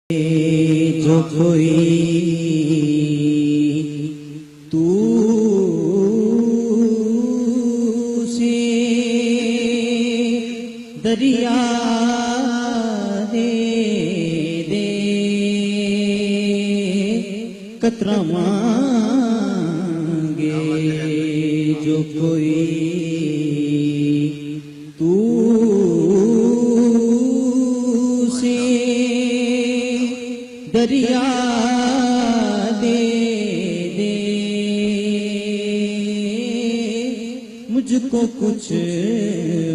जो कोई तू से दरिया दे दे कतरा मांगे जो कोई तू से दरिया दे दे मुझको कुछ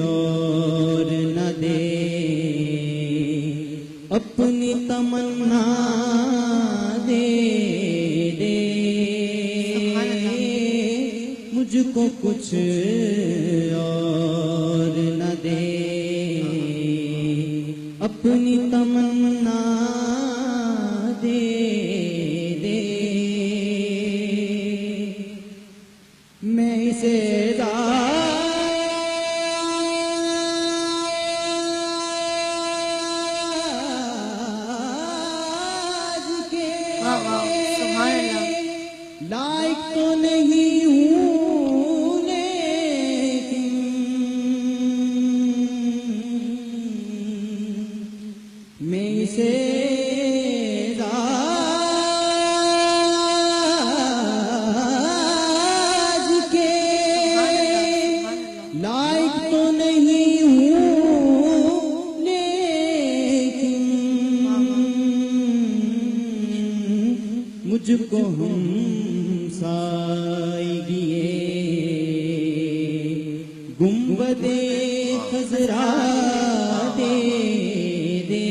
और न दे अपनी तमन्ना दे दे मुझको कुछ और न दे अपनी तमन्ना दे दे मैं इसे राज के लायक तो नहीं हूँ लेकिन मैं इसे लायक तो नहीं हूँ लेकिन मुझको हम साइगिए गुंबदे खजरा दे दे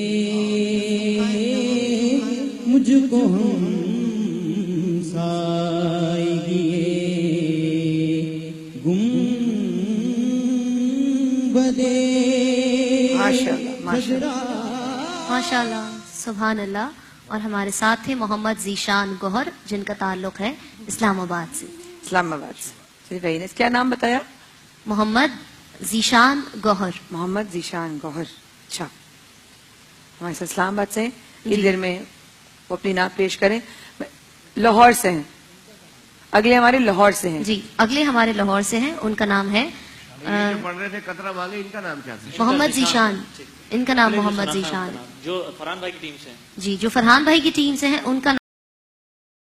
मुझको हम साइगिए माशाल्लाह सुभान अल्लाह। और हमारे साथ थे मोहम्मद ज़ीशान गौहर जिनका ताल्लुक है इस्लामाबाद से। इस्लामाबाद से भाई ने क्या नाम बताया? मोहम्मद ज़ीशान गौहर। मोहम्मद ज़ीशान गौहर। अच्छा, हमारे साथ इस्लामाबाद से इस देर में वो अपनी नाम पेश करें। लाहौर से हैं, अगले हमारे लाहौर से हैं। जी, अगले हमारे लाहौर से हैं, उनका नाम है पढ़ रहे थे कतरा मांगे, इनका नाम क्या था? मोहम्मद ज़ीशान। इनका नाम मोहम्मद ज़ीशान है जो फरहान भाई की टीम से हैं। जी, जो फरहान भाई की टीम से हैं उनका